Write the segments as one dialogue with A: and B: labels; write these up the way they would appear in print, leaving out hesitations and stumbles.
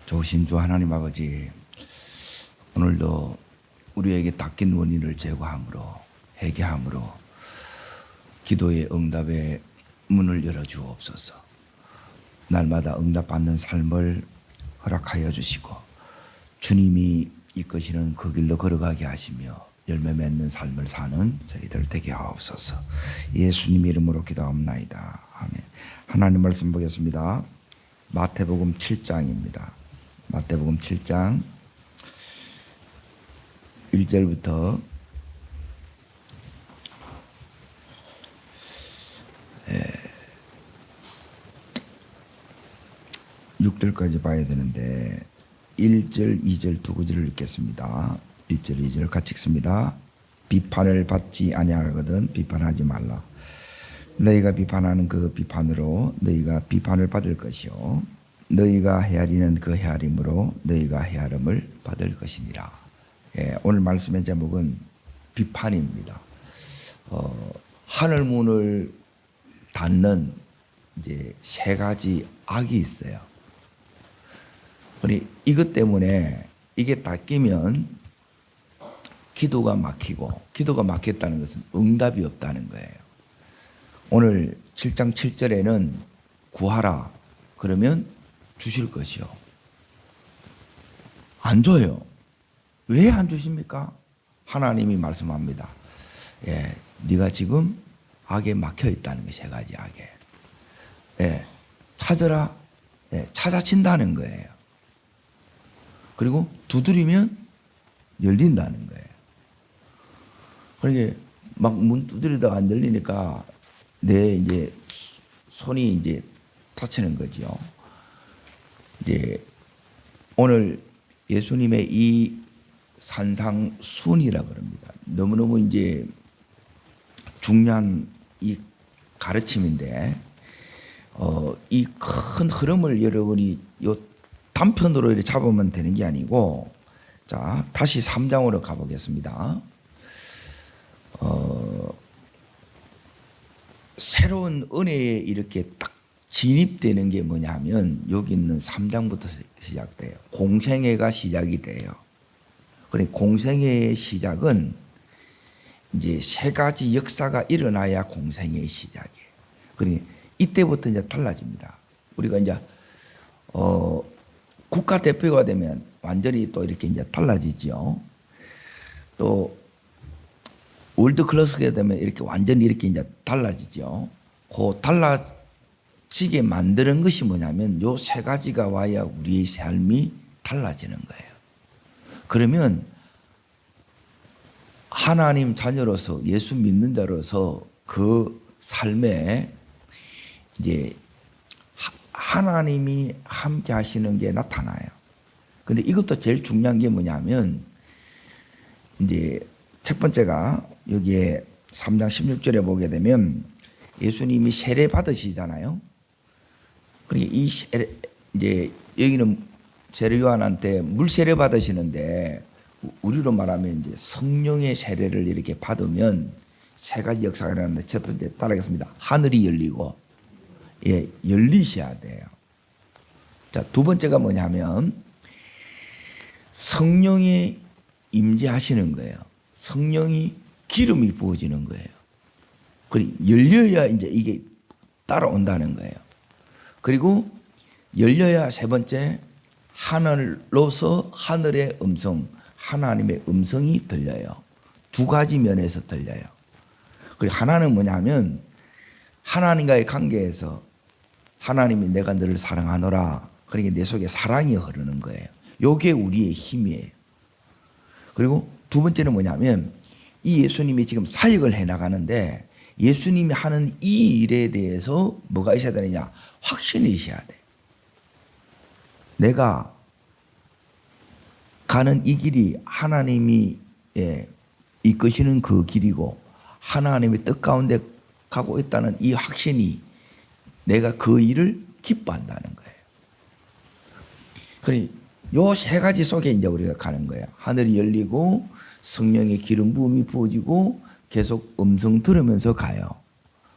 A: 좋으신 주 하나님 아버지, 오늘도 우리에게 닦인 원인을 제거함으로 회개함으로 기도의 응답의 문을 열어주옵소서. 날마다 응답받는 삶을 허락하여 주시고 주님이 이끄시는 그 길로 걸어가게 하시며 열매 맺는 삶을 사는 저희들 되게 하옵소서. 예수님 이름으로 기도합나이다. 아멘. 하나님 말씀 보겠습니다. 마태복음 7장입니다. 마태복음 7장 1절부터 6절까지 봐야 되는데 1절, 2절 두 구절을 읽겠습니다. 1절, 2절 같이 읽습니다. 비판을 받지 아니하거든 비판하지 말라. 너희가 비판하는 그 비판으로 너희가 비판을 받을 것이요 너희가 헤아리는 그 헤아림으로 너희가 헤아림을 받을 것이니라. 오늘 말씀의 제목은 비판입니다. 하늘 문을 닫는 이제 세 가지 악이 있어요. 그러니 이것 때문에 이게 닫히면 기도가 막히고, 기도가 막혔다는 것은 응답이 없다는 거예요. 오늘 7장 7절에는 구하라 그러면 주실 것이요. 안 줘요. 왜 안 주십니까? 하나님이 말씀합니다. 네가 지금 악에 막혀 있다는 거, 세 가지 악에. 찾아라. 찾아친다는 거예요. 그리고 두드리면 열린다는 거예요. 그러니까 막 문 두드리다가 안 열리니까 내 이제 손이 이제 다치는 거죠. 이제 오늘 예수님의 이 산상순이라고 합니다. 너무너무 이제 중요한 이 가르침인데, 이 큰 흐름을 여러분이 요 단편으로 이렇게 잡으면 되는 게 아니고, 자, 다시 3장으로 가보겠습니다. 새로운 은혜에 이렇게 딱 진입되는 게 뭐냐면 여기 있는 3장부터 시작돼요. 공생애가 시작이 돼요. 그러니까 공생애의 시작은 이제 세 가지 역사가 일어나야 공생애의 시작이에요. 그러니까 이때부터 이제 달라집니다. 우리가 이제 국가 대표가 되면 완전히 또 이렇게 이제 달라지죠. 또 월드 클래스가 되면 이렇게 완전히 이렇게 이제 달라지죠. 그 달라지게 만드는 것이 뭐냐면 요 세 가지가 와야 우리의 삶이 달라지는 거예요. 그러면 하나님 자녀로서 예수 믿는 자로서 그 삶에 이제 하나님이 함께 하시는 게 나타나요. 근데 이것도 제일 중요한 게 뭐냐면 이제 첫 번째가 여기에 3장 16절에 보게 되면 예수님이 세례 받으시잖아요. 그러니까 이 세례, 이제 여기는 세례 요한한테 물 세례 받으시는데 우리로 말하면 이제 성령의 세례를 이렇게 받으면 세 가지 역사가 일어나는데 첫 번째 따라하겠습니다. 하늘이 열리고, 열리셔야 돼요. 자, 두 번째가 뭐냐면 성령이 임재하시는 거예요. 성령이 기름이 부어지는 거예요. 그리고 열려야 이제 이게 따라온다는 거예요. 그리고 열려야 세 번째 하늘로서 하늘의 음성, 하나님의 음성이 들려요. 두 가지 면에서 들려요. 그리고 하나는 뭐냐면 하나님과의 관계에서 하나님이 내가 너를 사랑하노라. 그러니까 내 속에 사랑이 흐르는 거예요. 이게 우리의 힘이에요. 그리고 두 번째는 뭐냐면 이 예수님이 지금 사역을 해나가는데 예수님이 하는 이 일에 대해서 뭐가 있어야 되느냐? 확신이 있어야 돼. 내가 가는 이 길이 하나님이 이끄시는 그 길이고 하나님의 뜻 가운데 가고 있다는 이 확신이 내가 그 일을 기뻐한다는 거예요. 그러니 요 세 가지 속에 이제 우리가 가는 거예요. 하늘이 열리고 성령의 기름 부음이 부어지고 계속 음성 들으면서 가요.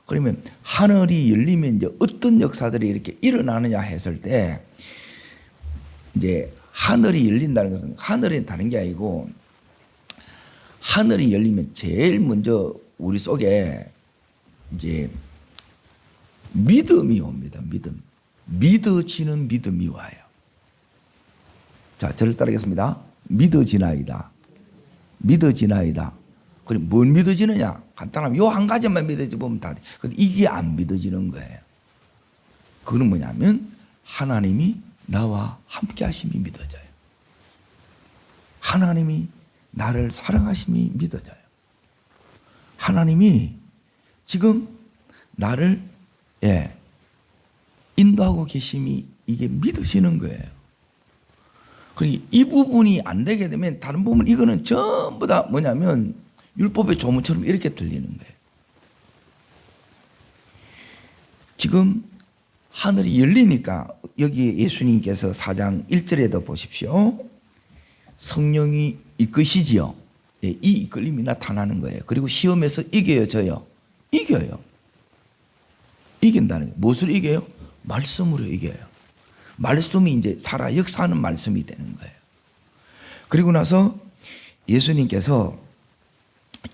A: 그러면 하늘이 열리면 이제 어떤 역사들이 이렇게 일어나느냐 했을 때 이제 하늘이 열린다는 것은 하늘이 다른 게 아니고 하늘이 열리면 제일 먼저 우리 속에 이제 믿음이 옵니다. 믿음. 믿어지는 믿음이 와요. 자, 저를 따르겠습니다. 믿어지나이다. 믿어지나이다. 그럼 뭘 믿어지느냐? 간단하면 요 한 가지만 믿어지 보면 다 돼. 근데 이게 안 믿어지는 거예요. 그건 뭐냐면 하나님이 나와 함께 하심이 믿어져요. 하나님이 나를 사랑하심이 믿어져요. 하나님이 지금 나를 인도하고 계심이 이게 믿어지는 거예요. 그러니 이 부분이 안 되게 되면 다른 부분 이거는 전부 다 뭐냐면 율법의 조문처럼 이렇게 들리는 거예요. 지금 하늘이 열리니까 여기 예수님께서 4장 1절에도 보십시오. 성령이 이끄시지요. 이 이끌림이 나타나는 거예요. 그리고 시험에서 이겨요, 져요? 이겨요. 이긴다는 거예요. 무엇을 이겨요? 말씀으로 이겨요. 말씀이 이제 살아 역사하는 말씀이 되는 거예요. 그리고 나서 예수님께서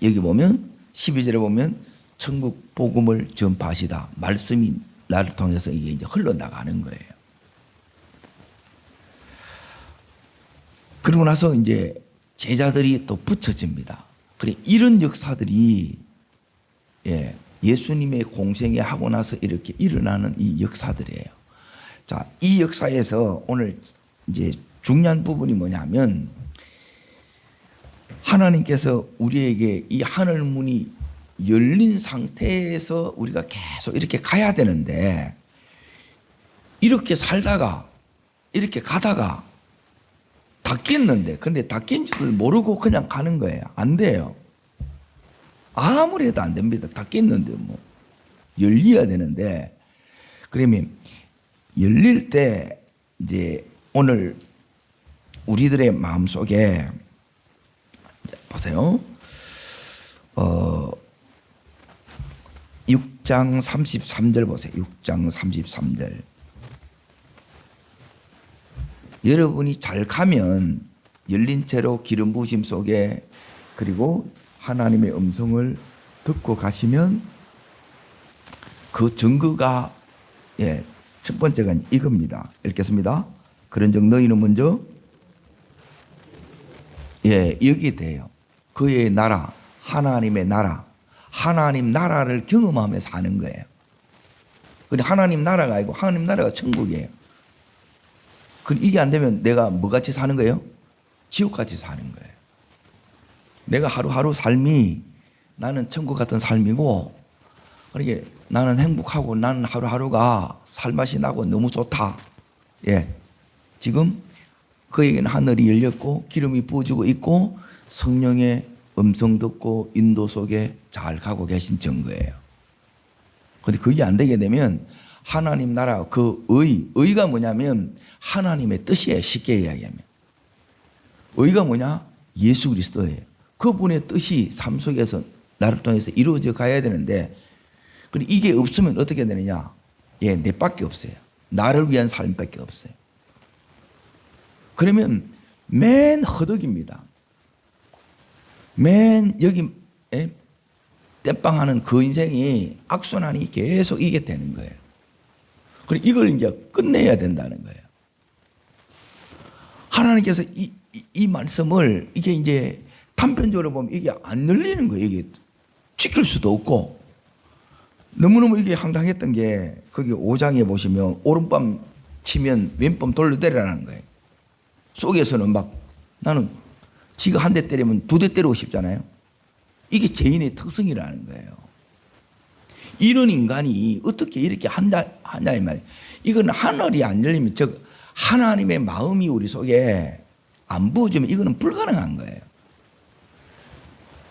A: 여기 보면 12절에 보면 천국 복음을 전파하시다. 말씀이 나를 통해서 이게 이제 흘러나가는 거예요. 그리고 나서 이제 제자들이 또 붙여집니다. 그래 이런 역사들이 예수님의 공생에 하고 나서 이렇게 일어나는 이 역사들이에요. 자, 이 역사에서 오늘 이제 중요한 부분이 뭐냐면 하나님께서 우리에게 이 하늘 문이 열린 상태에서 우리가 계속 이렇게 가야 되는데 이렇게 살다가 이렇게 가다가 닫겠는데 근데 닫힌 줄 모르고 그냥 가는 거예요. 안 돼요. 아무리 해도 안 됩니다. 닫겠는데 뭐 열려야 되는데 그러면 열릴 때 이제 오늘 우리들의 마음속에 보세요. 6장 33절 보세요. 6장 33절. 여러분이 잘 가면 열린 채로 기름 부으심 속에 그리고 하나님의 음성을 듣고 가시면 그 증거가 첫 번째가 이겁니다. 읽겠습니다. 그런즉 너희는 먼저 여기 돼요. 그의 나라, 하나님의 나라, 하나님 나라를 경험하며 사는 거예요. 근데 하나님 나라가 아니고 하나님 나라가 천국이에요. 그럼 이게 안 되면 내가 뭐같이 사는 거예요? 지옥같이 사는 거예요. 내가 하루하루 삶이 나는 천국 같은 삶이고 그러게 나는 행복하고 나는 하루하루가 살맛이 나고 너무 좋다. 지금 그에게는 하늘이 열렸고 기름이 부어지고 있고 성령의 음성 듣고 인도 속에 잘 가고 계신 증거예요. 그런데 그게 안 되게 되면 하나님 나라 그 의가 뭐냐면 하나님의 뜻이에요. 쉽게 이야기하면 의가 뭐냐? 예수 그리스도예요. 그분의 뜻이 삶 속에서 나를 통해서 이루어져 가야 되는데 이게 없으면 어떻게 되느냐? 내밖에 없어요. 나를 위한 삶밖에 없어요. 그러면 맨 허덕입니다. 맨 여기 땜빵하는 그 인생이 악순환이 계속 이게 되는 거예요. 그리고 이걸 이제 끝내야 된다는 거예요. 하나님께서 이 말씀을 이게 이제 단편적으로 보면 이게 안 열리는 거예요. 이게 지킬 수도 없고 너무너무 이게 황당했던 게 거기 5장에 보시면 오른밤 치면 왼밤 돌려대라는 거예요. 속에서는 막 나는 지가 한 대 때리면 2대 때리고 싶잖아요. 이게 죄인의 특성이라는 거예요. 이런 인간이 어떻게 이렇게 하냐 이 말이에요. 이건 하늘이 안 열리면 즉 하나님의 마음이 우리 속에 안 부어지면 이거는 불가능한 거예요.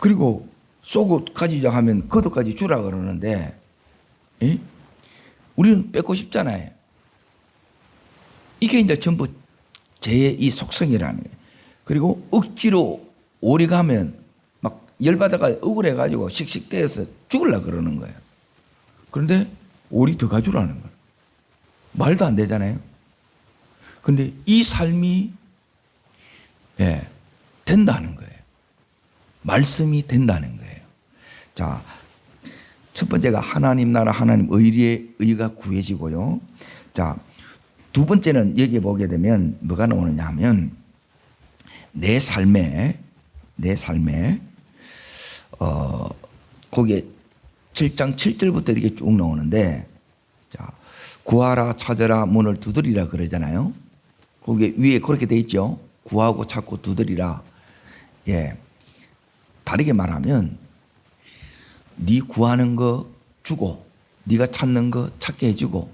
A: 그리고 속옷 가지자 하면 겉옷까지 주라 그러는데 우리는 뺏고 싶잖아요. 이게 이제 전부 죄의 이 속성이라는 거예요. 그리고 억지로 오래 가면 막 열받아가 억울해가지고 씩씩대서 죽으려고 그러는 거예요. 그런데 오리 더 가주라는 거예요. 말도 안 되잖아요. 근데 이 삶이 된다는 거예요. 말씀이 된다는 거예요. 자, 첫 번째가 하나님 나라 하나님 의가 구해지고요. 자, 두 번째는 여기 보게 되면 뭐가 나오느냐 하면 내 삶에 거기에 7장 7절부터 이렇게 쭉 나오는데, 자, 구하라 찾으라 문을 두드리라 그러잖아요. 거기 위에 그렇게 돼 있죠. 구하고 찾고 두드리라. 다르게 말하면 네 구하는 거 주고, 네가 찾는 거 찾게 해주고,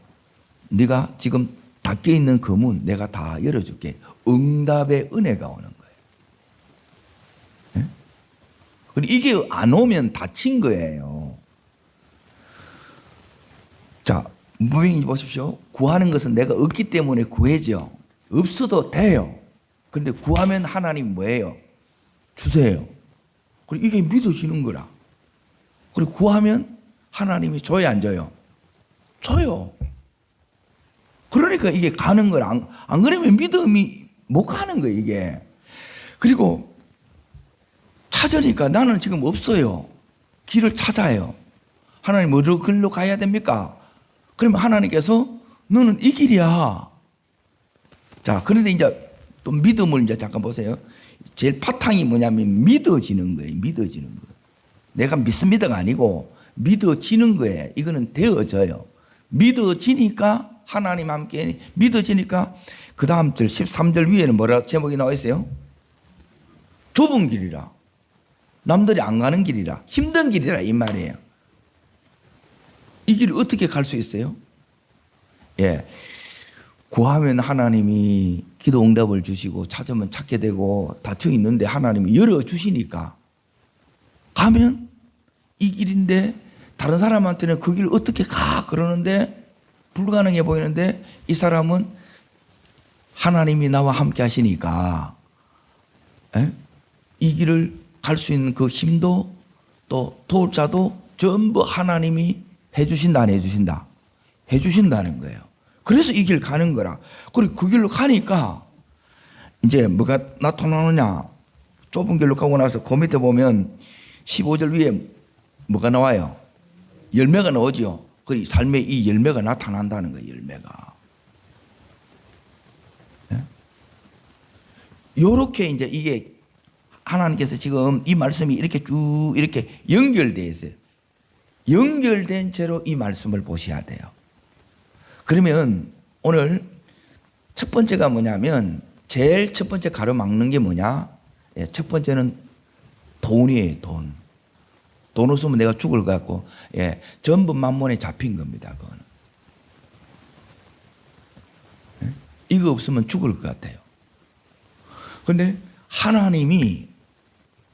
A: 네가 지금 닫혀 있는 그 문 내가 다 열어줄게. 응답의 은혜가 오는 거예요. 그리고 이게 안 오면 닫힌 거예요. 자, 무명히 보십시오. 구하는 것은 내가 없기 때문에 구해죠. 없어도 돼요. 그런데 구하면 하나님 뭐예요? 주세요. 그리고 이게 믿어지는 거라. 그리고 구하면 하나님이 줘야 안 줘요? 줘요. 그러니까 이게 가는 거라. 안 그러면 믿음이 못 가는 거예요, 이게. 그리고 찾으니까 나는 지금 없어요. 길을 찾아요. 하나님 어디로 길로 가야 됩니까? 그러면 하나님께서 너는 이 길이야. 자, 그런데 이제 또 믿음을 이제 잠깐 보세요. 제일 바탕이 뭐냐면 믿어지는 거예요. 믿어지는 거. 내가 믿습니다가 아니고 믿어지는 거예요. 이거는 되어져요. 믿어지니까 하나님 함께 믿어지니까 그 다음 절 13절 위에는 뭐라 제목이 나와 있어요? 좁은 길이라. 남들이 안 가는 길이라. 힘든 길이라 이 말이에요. 이 길을 어떻게 갈 수 있어요? 구하면 하나님이 기도 응답을 주시고 찾으면 찾게 되고 닫혀 있는데 하나님이 열어주시니까 가면 이 길인데 다른 사람한테는 그 길을 어떻게 가 그러는데 불가능해 보이는데 이 사람은 하나님이 나와 함께 하시니까 이 길을 갈 수 있는 그 힘도 또 도울 자도 전부 하나님이 해주신다 안 해주신다? 해주신다는 거예요. 그래서 이 길 가는 거라. 그리고 그 길로 가니까 이제 뭐가 나타나느냐. 좁은 길로 가고 나서 그 밑에 보면 15절 위에 뭐가 나와요? 열매가 나오죠. 그리고 삶에 이 열매가 나타난다는 거예요. 열매가. 요렇게 이제 이게 하나님께서 지금 이 말씀이 이렇게 쭉 이렇게 연결되어 있어요. 연결된 채로 이 말씀을 보셔야 돼요. 그러면 오늘 첫 번째가 뭐냐면 제일 첫 번째 가로막는 게 뭐냐? 첫 번째는 돈이에요. 돈. 돈 없으면 내가 죽을 것 같고 전부 만몬에 잡힌 겁니다. 그거는. 이거 없으면 죽을 것 같아요. 그런데 하나님이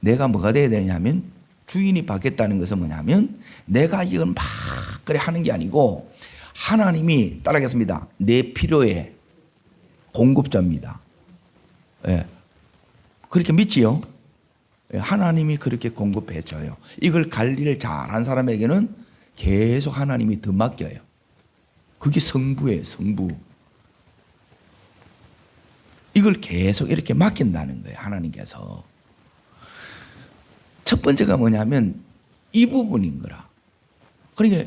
A: 내가 뭐가 돼야 되냐면 주인이 받겠다는 것은 뭐냐면 내가 이걸 막 그래 하는 게 아니고 하나님이 따라하겠습니다. 내 필요의 공급자입니다. 그렇게 믿지요? 하나님이 그렇게 공급해 줘요. 이걸 관리를 잘한 사람에게는 계속 하나님이 더 맡겨요. 그게 성부예요. 성부. 이걸 계속 이렇게 맡긴다는 거예요. 하나님께서. 첫 번째가 뭐냐면 이 부분인 거라. 그러니까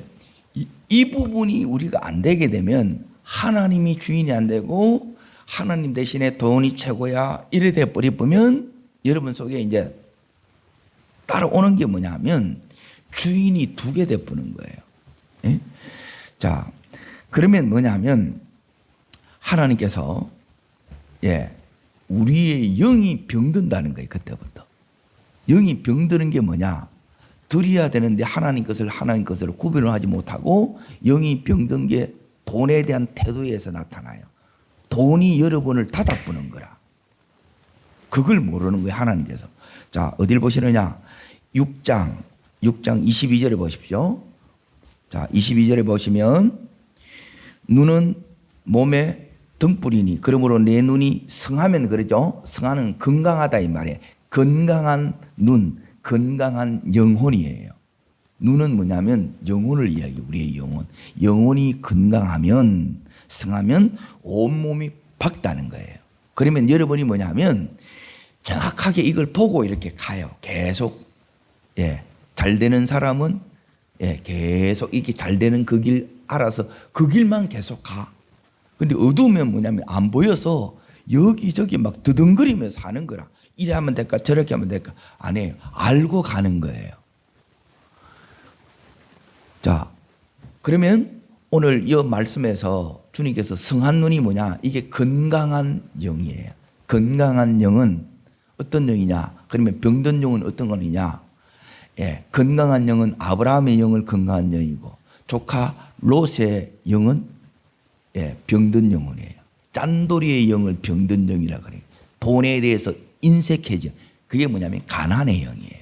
A: 이 부분이 우리가 안 되게 되면 하나님이 주인이 안 되고 하나님 대신에 돈이 최고야 이래 돼 버리면 여러분 속에 이제 따라오는 게 뭐냐면 주인이 두 개 돼 버는 거예요. 자, 그러면 뭐냐면 하나님께서 우리의 영이 병든다는 거예요. 그때부터. 영이 병드는 게 뭐냐? 드려야 되는데 하나님 것을 구별을 하지 못하고 영이 병든 게 돈에 대한 태도에서 나타나요. 돈이 여러분을 닫아부는 거라. 그걸 모르는 거예요. 하나님께서. 자, 어딜 보시느냐? 6장 22절에 보십시오. 자, 22절에 보시면 눈은 몸에 등불이니 그러므로 내 눈이 성하면 그러죠. 성하는 건강하다 이 말이에요. 건강한 눈, 건강한 영혼이에요. 눈은 뭐냐면 영혼을 이야기해요. 우리의 영혼. 영혼이 건강하면 성하면 온몸이 박다는 거예요. 그러면 여러분이 뭐냐면 정확하게 이걸 보고 이렇게 가요. 계속. 예. 잘 되는 사람은 계속 이게 잘 되는 그 길 알아서 그 길만 계속 가. 근데 어두우면 뭐냐면 안 보여서 여기저기 막 드덩거리면서 사는 거라. 이래 하면 될까 저렇게 하면 될까 안 해요. 알고 가는 거예요. 자, 그러면 오늘 이 말씀에서 주님께서 성한 눈이 뭐냐? 이게 건강한 영이에요. 건강한 영은 어떤 영이냐? 그러면 병든 영은 어떤 거냐? 예, 건강한 영은 아브라함의 영을 건강한 영이고 조카 롯의 영은 병든 영혼이에요. 짠돌이의 영을 병든 영이라 그래요. 돈에 대해서 인색해져. 그게 뭐냐면 가난의 영이에요.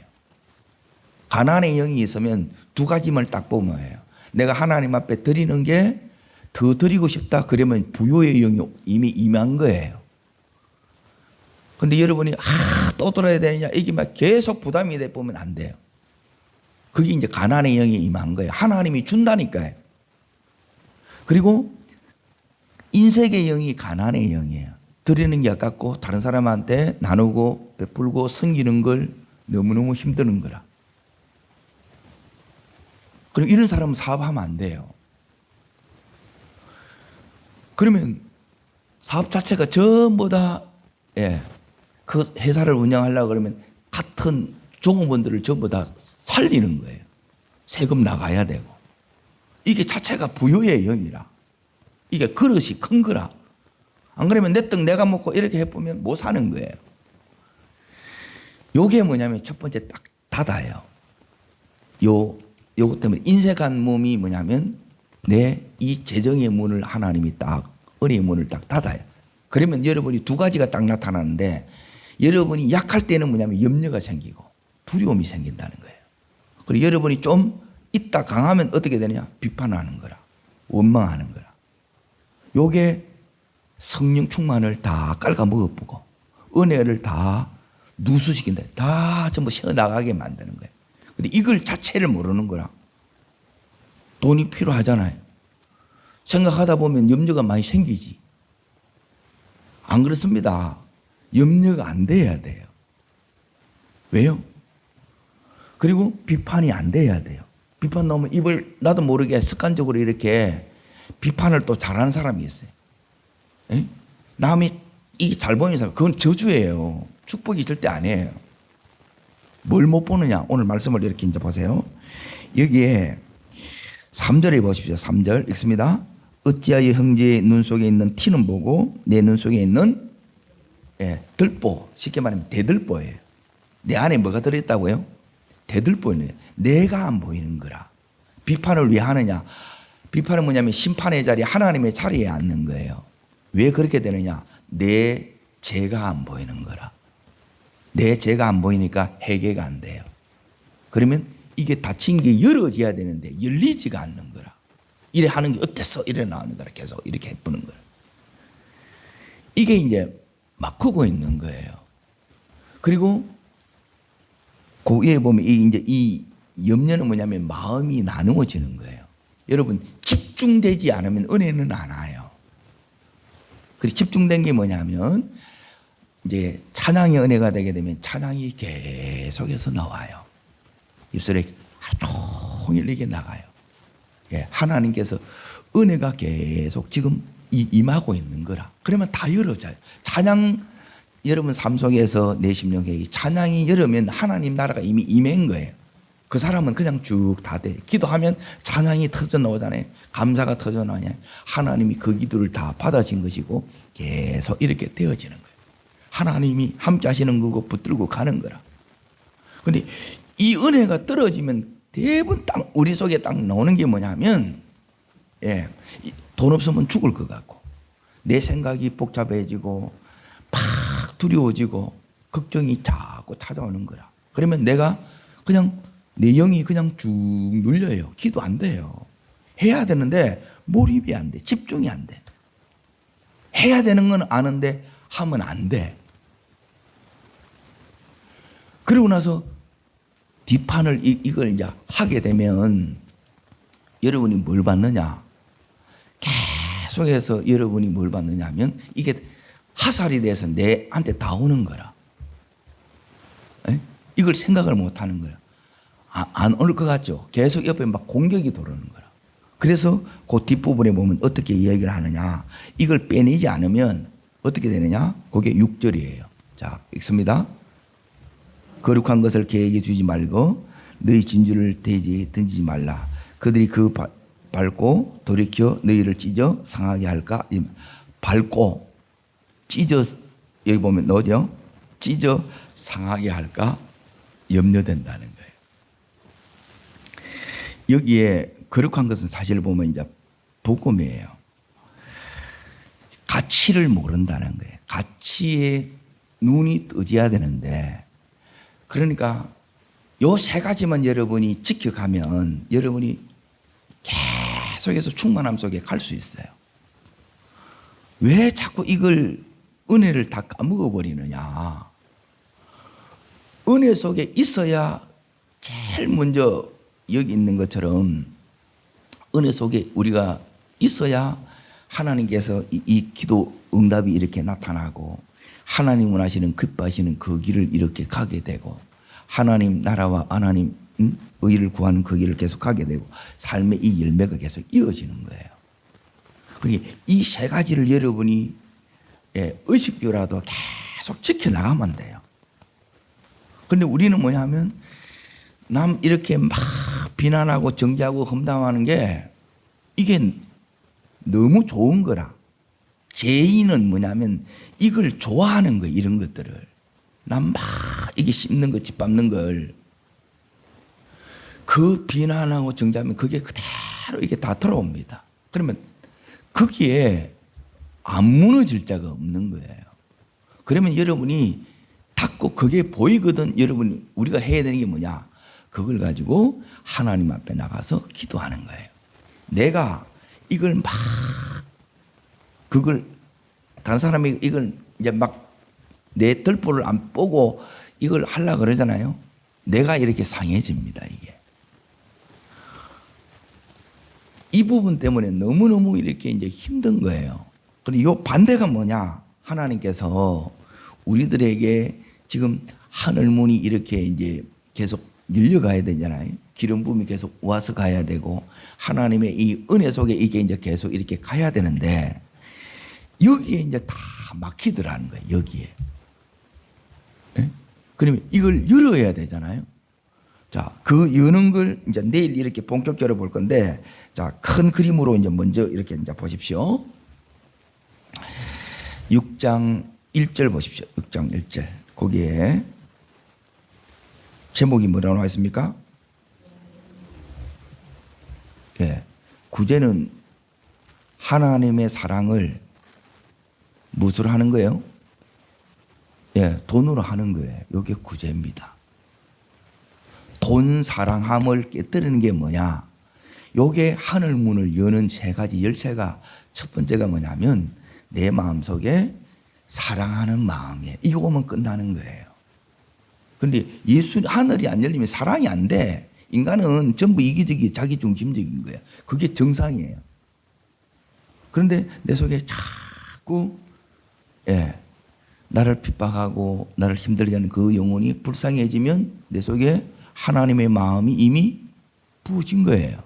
A: 가난의 영이 있으면 두 가지만 딱 보면 해요. 내가 하나님 앞에 드리는 게 더 드리고 싶다. 그러면 부요의 영이 이미 임한 거예요. 근데 여러분이 또 들어야 되느냐 이게 막 계속 부담이 돼 보면 안 돼요. 그게 이제 가난의 영이 임한 거예요. 하나님이 준다니까요. 그리고 인색의 영이 가난의 영이에요. 드리는 게 아깝고 다른 사람한테 나누고 베풀고 섬기는 걸 너무너무 힘드는 거라. 그럼 이런 사람은 사업하면 안 돼요. 그러면 사업 자체가 전부 다 그 회사를 운영하려고 그러면 같은 종업원들을 전부 다 살리는 거예요. 세금 나가야 되고. 이게 자체가 부요의 영이라. 이게 그릇이 큰 거라. 안 그러면 내 떡 내가 먹고 이렇게 해보면 못 사는 거예요. 요게 뭐냐면 첫 번째 딱 닫아요. 요것 때문에 인색한 몸이 뭐냐면 내 이 재정의 문을 하나님이 딱 은혜의 문을 딱 닫아요. 그러면 여러분이 두 가지가 딱 나타나는데 여러분이 약할 때는 뭐냐면 염려가 생기고 두려움이 생긴다는 거예요. 그리고 여러분이 좀 있다 강하면 어떻게 되느냐? 비판하는 거라. 원망하는 거라. 요게 성령 충만을 다 깔아 먹어보고 은혜를 다 누수시킨다. 다 전부 새어나가게 만드는 거예요. 근데 이걸 자체를 모르는 거라. 돈이 필요하잖아요. 생각하다 보면 염려가 많이 생기지. 안 그렇습니다. 염려가 안 돼야 돼요. 왜요? 그리고 비판이 안 돼야 돼요. 비판 나오면 입을 나도 모르게 습관적으로 이렇게 비판을 또 잘하는 사람이 있어요. 에? 남이 이게 잘 보이는 사람, 그건 저주예요. 축복이 절대 아니에요. 뭘 못 보느냐? 오늘 말씀을 이렇게 이제 보세요. 여기에 3절에 보십시오. 3절 읽습니다. 어찌하여 형제의 눈 속에 있는 티는 보고 내 눈 속에 있는 들보, 쉽게 말하면 대들보예요. 내 안에 뭐가 들어있다고요? 대들보예요. 내가 안 보이는 거라. 비판을 왜 하느냐? 비판은 뭐냐면 심판의 자리, 하나님의 자리에 앉는 거예요. 왜 그렇게 되느냐? 내 죄가 안 보이는 거라. 내 죄가 안 보이니까 해결가 안 돼요. 그러면 이게 닫힌 게 열어져야 되는데 열리지가 않는 거라. 이래 하는 게 어땠어? 이래 나오는 거라. 계속 이렇게 해보는 거라. 이게 이제 막히고 있는 거예요. 그리고 그 위에 보면 이 염려는 뭐냐면 마음이 나누어지는 거예요. 여러분 집중되지 않으면 은혜는 안 와요. 그리고 집중된 게 뭐냐면 이제 찬양의 은혜가 되게 되면 찬양이 계속해서 나와요. 입술에 하루 종일 이게 나가요. 하나님께서 은혜가 계속 지금 임하고 있는 거라. 그러면 다 열어져요. 찬양 여러분 삶 속에서 내 심령에 찬양이 열으면 하나님 나라가 이미 임한 거예요. 그 사람은 그냥 쭉 다 돼. 기도하면 찬양이 터져 나오잖아요. 감사가 터져 나오냐. 하나님이 그 기도를 다 받아진 것이고 계속 이렇게 되어지는 거예요. 하나님이 함께 하시는 거고 붙들고 가는 거라. 그런데 이 은혜가 떨어지면 대부분 딱 우리 속에 딱 나오는 게 뭐냐면 돈 없으면 죽을 것 같고 내 생각이 복잡해지고 막 두려워지고 걱정이 자꾸 찾아오는 거라. 그러면 내가 그냥 내 영이 그냥 쭉 눌려요. 기도 안 돼요. 해야 되는데 몰입이 안 돼. 집중이 안 돼. 해야 되는 건 아는데 하면 안 돼. 그러고 나서 비판을 이걸 이제 하게 되면 여러분이 뭘 받느냐? 계속해서 여러분이 뭘 받느냐 하면 이게 하살이 돼서 내한테 다 오는 거라. 에? 이걸 생각을 못 하는 거야. 안 올 것 같죠? 계속 옆에 막 공격이 들어오는 거라. 그래서 그 뒷부분에 보면 어떻게 이야기를 하느냐. 이걸 빼내지 않으면 어떻게 되느냐? 그게 6절이에요. 자, 읽습니다. 거룩한 것을 계획에 두지 말고 너희 진주를 대지에 던지지 말라. 그들이 그 밟고 돌이켜 너희를 찢어 상하게 할까? 밟고 찢어, 여기 보면 뭐죠? 찢어 상하게 할까? 염려된다는 거예요. 여기에 거룩한 것은 사실 보면 이제 복음이에요. 가치를 모른다는 거예요. 가치에 눈이 뜨져야 되는데, 그러니까 요 세 가지만 여러분이 지켜가면 여러분이 계속해서 충만함 속에 갈 수 있어요. 왜 자꾸 이걸 은혜를 다 까먹어 버리느냐? 은혜 속에 있어야 제일 먼저 여기 있는 것처럼 은혜 속에 우리가 있어야 하나님께서 이 기도 응답이 이렇게 나타나고 하나님 원하시는 기뻐하시는 그 길을 이렇게 가게 되고 하나님 나라와 하나님 의를 구하는 그 길을 계속 가게 되고 삶의 이 열매가 계속 이어지는 거예요. 그러니까 이 세 가지를 여러분이 의식주라도 계속 지켜나가면 돼요. 그런데 우리는 뭐냐면 남 이렇게 막 비난하고 정죄하고 험담하는 게 이게 너무 좋은 거라. 죄인은 뭐냐면 이걸 좋아하는 거예요. 이런 것들을. 남 막 이게 씹는 거 짓밟는 걸. 그 비난하고 정죄하면 그게 그대로 이게 다 돌아옵니다. 그러면 거기에 안 무너질 자가 없는 거예요. 그러면 여러분이 닫고 그게 보이거든. 여러분이 우리가 해야 되는 게 뭐냐? 그걸 가지고 하나님 앞에 나가서 기도하는 거예요. 내가 이걸 막 그걸 다른 사람이 이걸 이제 막 내 덜보를 안 보고 이걸 하려고 그러잖아요. 내가 이렇게 상해집니다. 이게 이 부분 때문에 너무너무 이렇게 이제 힘든 거예요. 그리고 이 반대가 뭐냐? 하나님께서 우리들에게 지금 하늘문이 이렇게 이제 계속 열려가야 되잖아요. 기름 부음이 계속 와서 가야 되고 하나님의 이 은혜 속에 이게 이제 계속 이렇게 가야 되는데 여기에 이제 다 막히더라는 거예요. 여기에. 네? 그러면 이걸 열어야 되잖아요. 자, 그 여는 걸 이제 내일 이렇게 본격적으로 볼 건데, 자, 큰 그림으로 이제 먼저 이렇게 이제 보십시오. 6장 1절 보십시오. 6장 1절. 거기에 제목이 뭐라고 나와 있습니까? 예. 구제는 하나님의 사랑을 무엇으로 하는 거예요? 예, 돈으로 하는 거예요. 이게 구제입니다. 돈 사랑함을 깨뜨리는 게 뭐냐? 요게 하늘 문을 여는 세 가지 열쇠가 첫 번째가 뭐냐면 내 마음속에 사랑하는 마음이에요. 이거 오면 끝나는 거예요. 그런데 예수 하늘이 안 열리면 사랑이 안 돼. 인간은 전부 이기적이 자기중심적인 거예요. 그게 정상이에요. 그런데 내 속에 자꾸 나를 핍박하고 나를 힘들게 하는 그 영혼이 불쌍해지면 내 속에 하나님의 마음이 이미 부어진 거예요.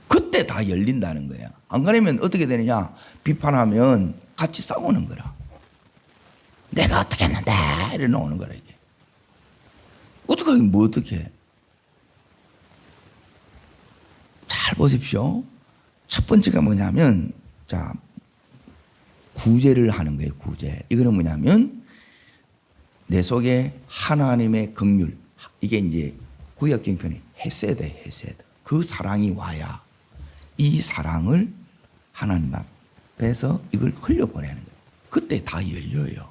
A: 그때 다 열린다는 거예요. 안 그러면 어떻게 되느냐? 비판하면 같이 싸우는 거라. 내가 어떻게 했는데 이래 나오는 거라 이게. 어떻게 하긴 뭐 어떻게 해. 잘 보십시오. 첫 번째가 뭐냐면 자 구제를 하는 거예요. 구제. 이거는 뭐냐면 내 속에 하나님의 긍휼, 이게 이제 구약적인 표현이 헤세드, 헤세드. 그 사랑이 와야 이 사랑을 하나님 앞에서 이걸 흘려보내는 거예요. 그때 다 열려요.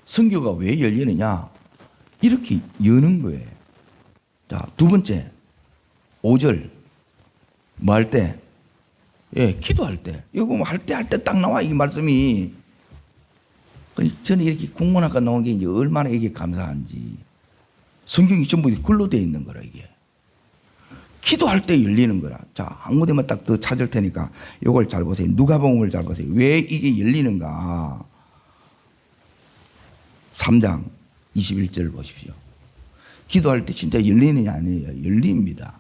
A: 성교가 왜 열리느냐? 이렇게 여는 거예요. 자, 두 번째 5절 뭐 할 때? 기도할 때. 이거 뭐 할 때 딱 나와 이 말씀이. 저는 이렇게 국문학과 나온 게 이제 얼마나 이게 감사한지. 성경이 전부 글로 되어 있는 거라 이게. 기도할 때 열리는 거라. 자, 한 군데만 딱 더 찾을 테니까 이걸 잘 보세요. 누가복음을 잘 보세요. 왜 이게 열리는가? 3장 21절 보십시오. 기도할 때 진짜 열리느냐 아니에요? 열립니다.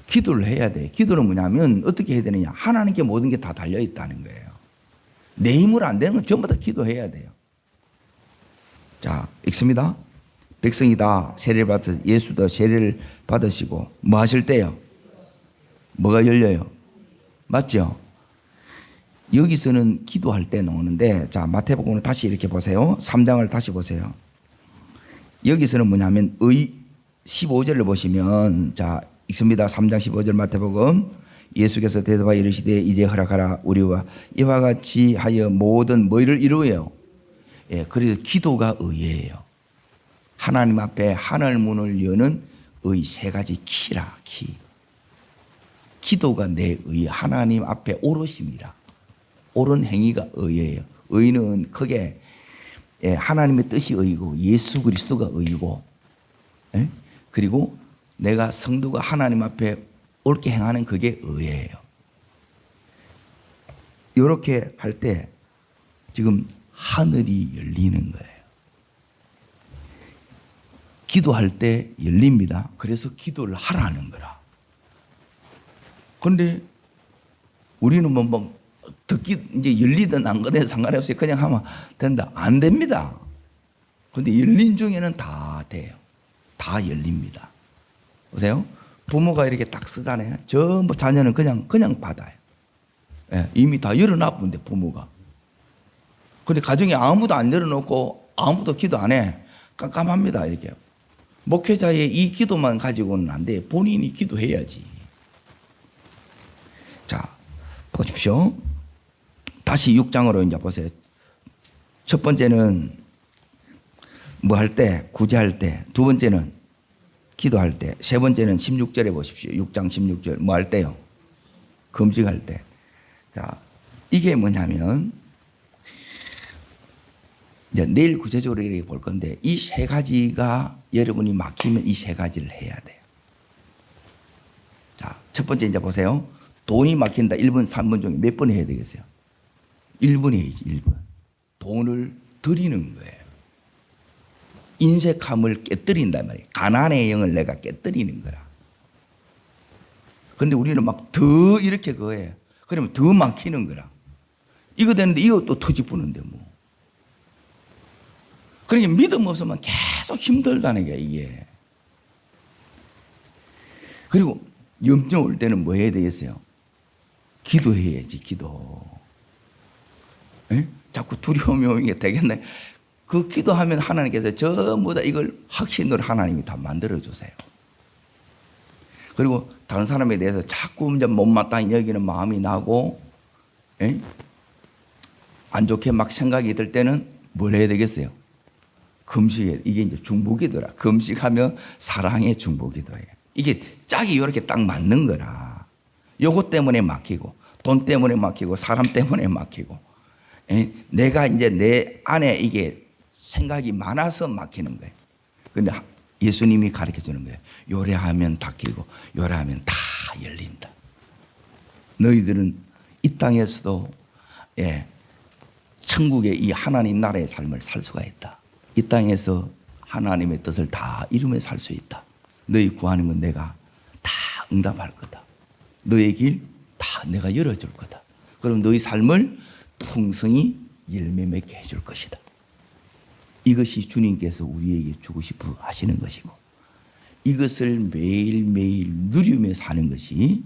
A: 기도를 해야 돼. 기도는 뭐냐면 어떻게 해야 되느냐? 하나님께 모든 게 다 달려 있다는 거예요. 내 힘으로 안 되는 건 전부 다 기도해야 돼요. 자, 읽습니다. 백성이 다 세례를 받아 예수도 세례를 받으시고 뭐 하실 때요? 뭐가 열려요? 맞죠? 여기서는 기도할 때 나오는데, 자, 마태복음을 다시 이렇게 보세요. 3장을 다시 보세요. 여기서는 뭐냐면 15절을 보시면, 자, 읽습니다. 3장 15절 마태복음. 예수께서 대답하여 이르시되 이제 허락하라. 우리와 이와 같이 하여 모든 뭐를 이루어요? 예, 그래서 기도가 의예요. 하나님 앞에 하늘 문을 여는 의 세 가지 키라, 키. 기도가 내 의, 하나님 앞에 오르심이라. 옳은 행위가 의예요. 의는 크게 하나님의 뜻이 의고 예수 그리스도가 의고, 그리고 내가 성도가 하나님 앞에 옳게 행하는 그게 의예요. 이렇게 할 때 지금 하늘이 열리는 거예요. 기도할 때 열립니다. 그래서 기도를 하라는 거라. 그런데 우리는 뭐 듣기 이제 열리든 안 거든 상관없어요. 그냥 하면 된다. 안 됩니다. 그런데 열린 중에는 다 돼요. 다 열립니다. 보세요. 부모가 이렇게 딱 쓰잖아요. 전부 자녀는 그냥 받아요. 예, 이미 다 열어놨는데 부모가. 근데 가정에 아무도 안 열어놓고 아무도 기도 안 해. 깜깜합니다. 이렇게. 목회자의 이 기도만 가지고는 안 돼. 본인이 기도해야지. 자, 보십시오. 다시 6장으로 이제 보세요. 첫 번째는 뭐 할 때? 구제할 때. 두 번째는 기도할 때. 세 번째는 16절에 보십시오. 6장 16절. 뭐 할 때요? 금식할 때. 자, 이게 뭐냐면 이제 내일 구체적으로 이렇게 볼 건데, 이 세 가지가 여러분이 막히면 이 세 가지를 해야 돼요. 자, 첫 번째 이제 보세요. 돈이 막힌다. 1번, 3번 중에 몇 번 해야 되겠어요? 1번 해야지, 1번. 돈을 드리는 거예요. 인색함을 깨뜨린단 말이에요. 가난의 영을 내가 깨뜨리는 거라. 그런데 우리는 막 더 이렇게 그거예요. 그러면 더 막히는 거라. 이거 되는데 이거 또 터집부는데 뭐. 그러니까 믿음 없으면 계속 힘들다는 게 이게. 그리고 염증 올 때는 뭐 해야 되겠어요? 기도해야지, 기도. 에? 자꾸 두려움이 오는 게 되겠네. 그 기도하면 하나님께서 전부 다 이걸 확신으로 하나님이 다 만들어주세요. 그리고 다른 사람에 대해서 자꾸 이제 못마땅히 여기는 마음이 나고, 에? 안 좋게 막 생각이 들 때는 뭘 해야 되겠어요? 금식해. 이게 이제 중보기도라. 금식하면 사랑의 중보기도예요. 이게 짝이 이렇게 딱 맞는 거라. 요것 때문에 막히고, 돈 때문에 막히고, 사람 때문에 막히고, 내가 이제 내 안에 이게 생각이 많아서 막히는 거예요. 그런데 예수님이 가르쳐 주는 거예요. 요래하면 닫히고, 요래하면 다 열린다. 너희들은 이 땅에서도 천국의 이 하나님 나라의 삶을 살 수가 있다. 이 땅에서 하나님의 뜻을 다 이루며 살 수 있다. 너희 구하는 건 내가 다 응답할 거다. 너의 길 다 내가 열어줄 거다. 그럼 너희 삶을 풍성히 열매 맺게 해줄 것이다. 이것이 주님께서 우리에게 주고 싶어 하시는 것이고, 이것을 매일매일 누리며 사는 것이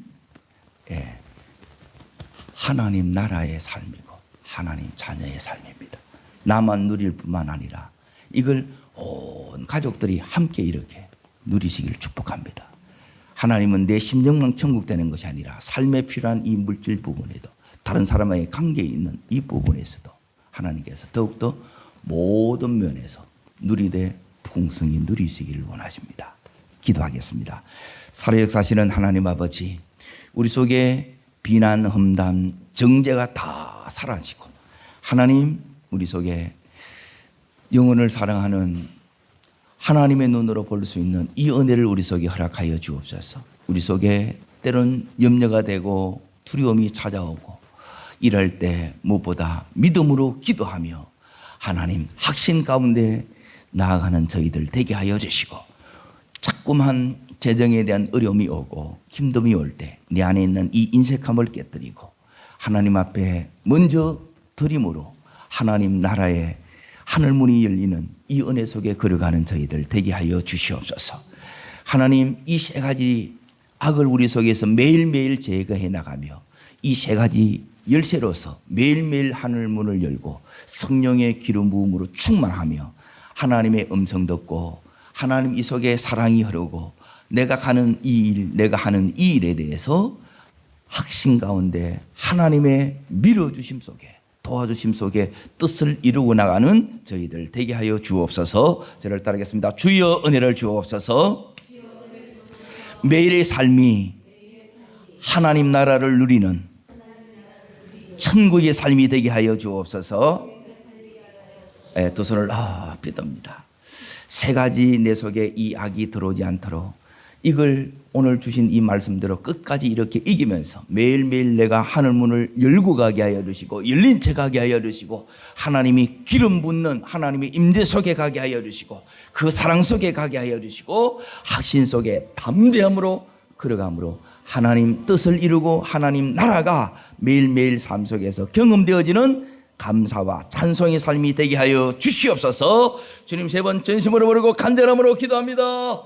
A: 하나님 나라의 삶이고 하나님 자녀의 삶입니다. 나만 누릴 뿐만 아니라 이걸 온 가족들이 함께 이렇게 누리시기를 축복합니다. 하나님은 내 심령만 천국 되는 것이 아니라 삶에 필요한 이 물질 부분에도, 다른 사람에게 관계에 있는 이 부분에서도 하나님께서 더욱더 모든 면에서 누리되 풍성히 누리시기를 원하십니다. 기도하겠습니다. 살아 역사하시는 하나님 아버지, 우리 속에 비난, 험담, 정죄가 다 사라지고, 하나님 우리 속에 영혼을 사랑하는 하나님의 눈으로 볼 수 있는 이 은혜를 우리 속에 허락하여 주옵소서. 우리 속에 때론 염려가 되고 두려움이 찾아오고 이럴 때 무엇보다 믿음으로 기도하며 하나님 확신 가운데 나아가는 저희들 되게 하여 주시고, 자꾸만 재정에 대한 어려움이 오고 힘듦이 올 때 내 안에 있는 이 인색함을 깨뜨리고 하나님 앞에 먼저 드림으로 하나님 나라의 하늘문이 열리는 이 은혜 속에 걸어가는 저희들 되게 하여 주시옵소서. 하나님, 이 세 가지 악을 우리 속에서 매일매일 제거해 나가며 이 세 가지 열쇠로서 매일매일 하늘문을 열고 성령의 기름 부음으로 충만하며 하나님의 음성 듣고 하나님 이 속에 사랑이 흐르고 내가 가는 이 일, 내가 하는 이 일에 대해서 확신 가운데 하나님의 밀어주심 속에 도와주심 속에 뜻을 이루고 나가는 저희들 되게 하여 주옵소서. 저를 따르겠습니다. 주여 은혜를 주옵소서. 매일의 삶이 하나님 나라를 누리는 천국의 삶이 되게 하여 주옵소서. 두 손을 삐듭니다. 세 가지 내 속에 이 악이 들어오지 않도록 이걸 오늘 주신 이 말씀대로 끝까지 이렇게 이기면서 매일매일 내가 하늘문을 열고 가게 하여 주시고 열린 채 가게 하여 주시고 하나님이 기름 붓는 하나님의 임재 속에 가게 하여 주시고 그 사랑 속에 가게 하여 주시고 확신 속에 담대함으로 걸어감으로 하나님 뜻을 이루고 하나님 나라가 매일매일 삶 속에서 경험되어지는 감사와 찬송의 삶이 되게 하여 주시옵소서. 주님 세 번 전심으로 부르고 간절함으로 기도합니다.